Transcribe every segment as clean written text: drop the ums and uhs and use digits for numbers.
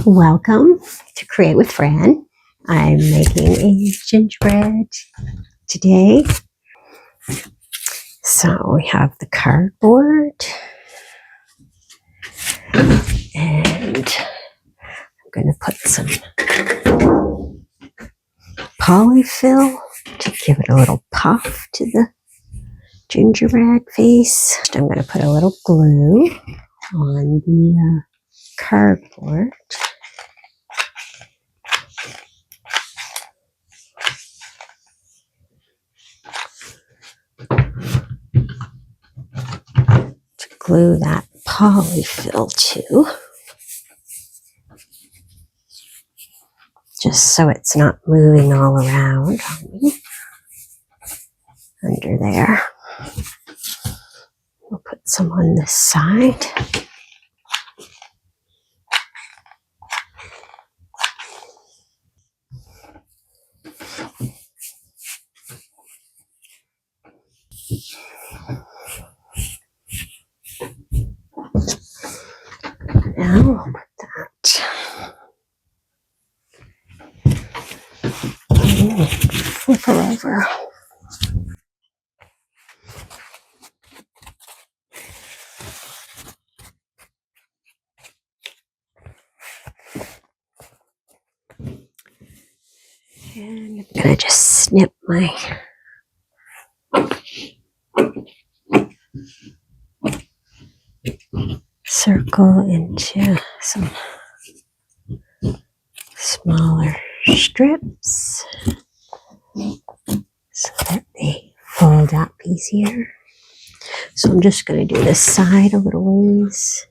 Welcome to Create with Fran. I'm making a gingerbread today. So we have the cardboard and I'm going to put some poly-fil to give it a little puff to the gingerbread face. I'm going to put a little glue on the cardboard. To glue that poly-fil to, just so it's not moving all around on me under there. We'll put some on this side. Now we'll put that. Flip her over. And I'm going to just snip my circle into some smaller strips so that they fold up easier. So I'm just going to do this side a little ways.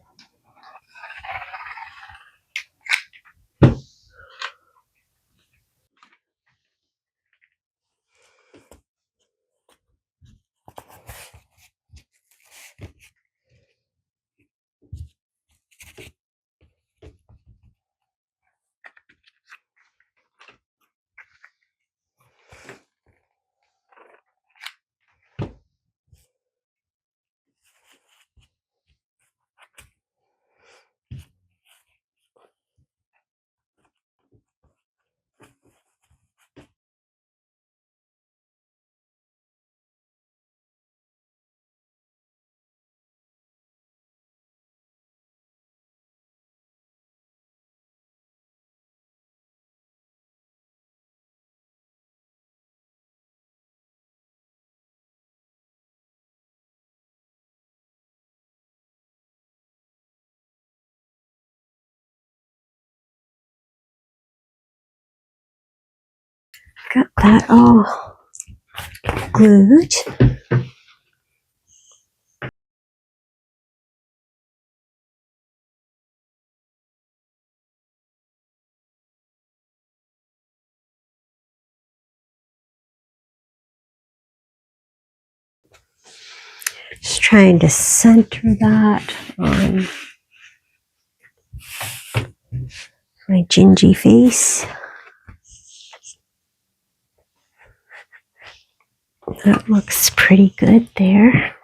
Got that all glued. Just trying to center that on my gingy face. That looks pretty good there.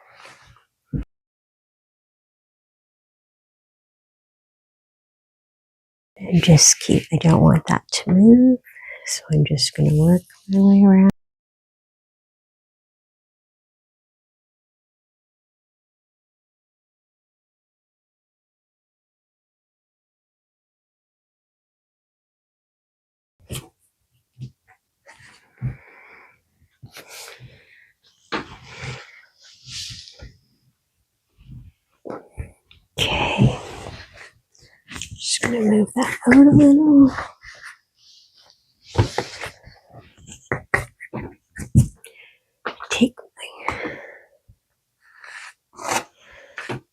And just keep, I don't want that to move, so I'm just going to work my way around. Okay, just going to move that out a little. Take my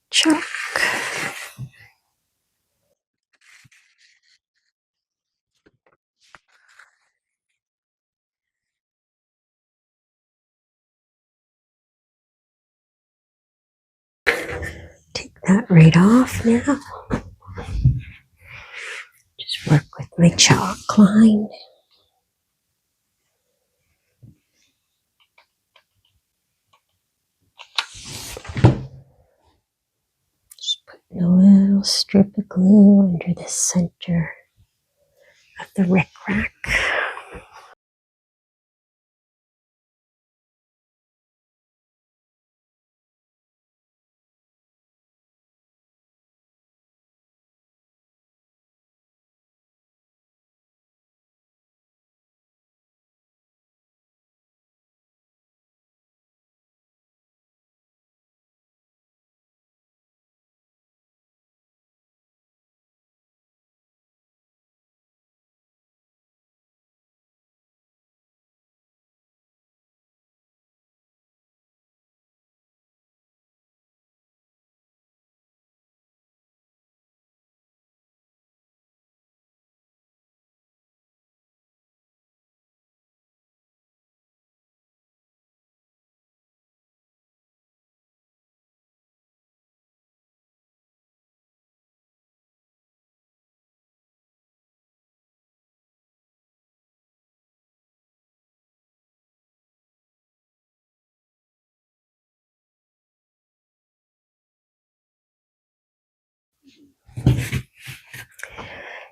chalk. Take that right off now. Just work with my chalk line. Just putting a little strip of glue under the center of the rickrack.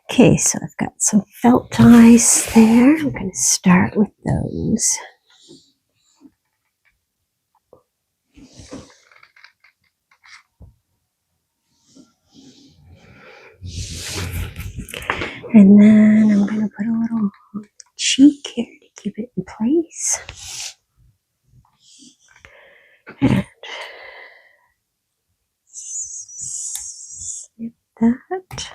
Okay, so I've got some felt ties there. I'm going to start with those. And then I'm going to put a little cheek here to keep it in place. And snip that.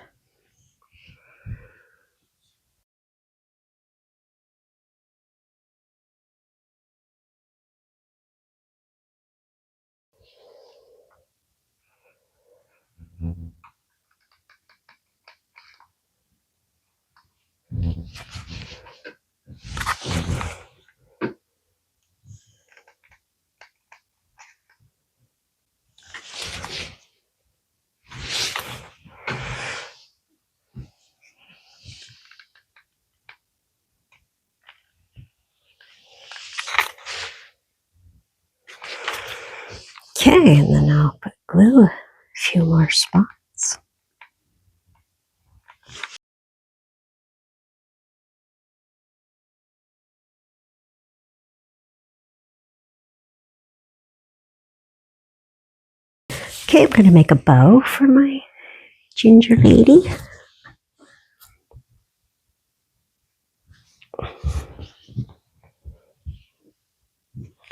Okay, and then I'll put glue a few more spots. Okay, I'm going to make a bow for my ginger lady.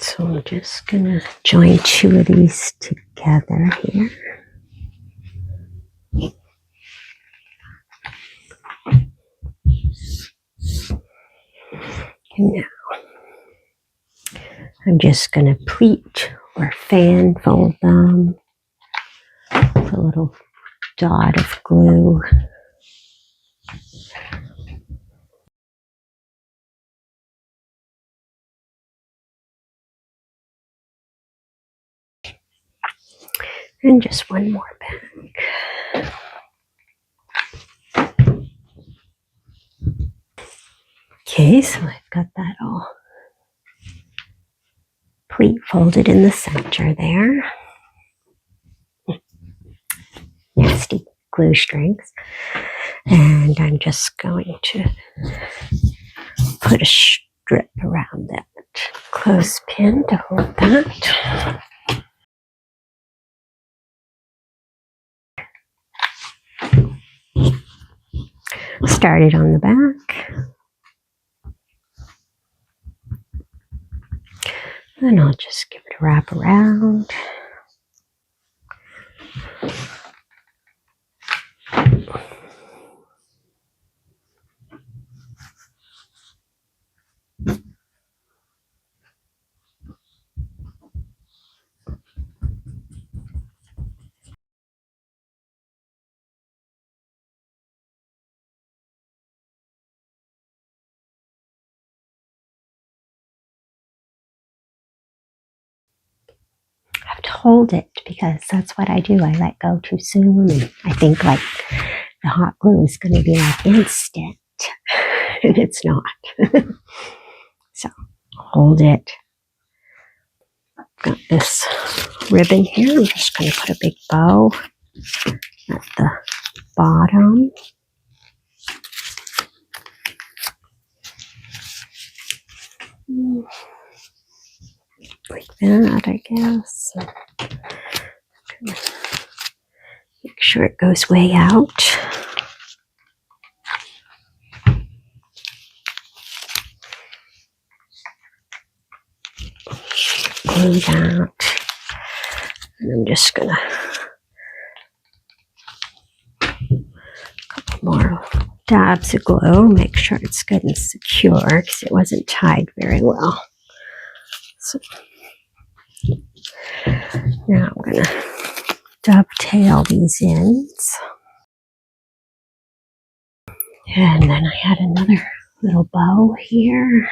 So I'm just going to join two of these together here. And now I'm just going to pleat or fan fold them. Put a little dot of glue. And just one more back. Okay, so I've got that all pleat folded in the center there. Nasty glue strings. And I'm just going to put a strip around that clothespin to hold that. Started on the back. Then I'll just give it a wrap around. I have to hold it because that's what I do. I let go too soon, and I think like the hot glue is going to be like instant, and it's not. So hold it. Got this ribbon here. I'm just going to put a big bow at the bottom. that, I guess. Make sure it goes way out. Glue that. And I'm just gonna couple more dabs of glue, make sure it's good and secure because it wasn't tied very well. So now I'm gonna dovetail these ends. And then I had another little bow here.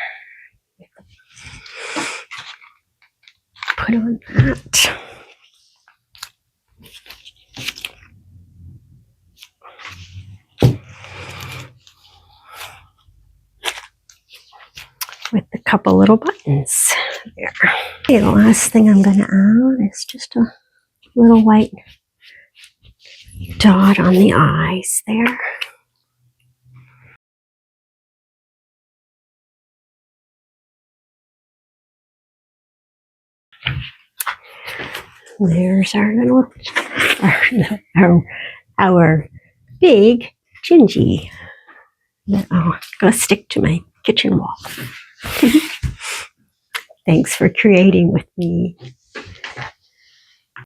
Put on that. With a couple little buttons there. Okay, the last thing I'm going to add is just a little white dot on the eyes there. There's our little, our big gingy that I'll go stick to my kitchen wall. Thanks for creating with me.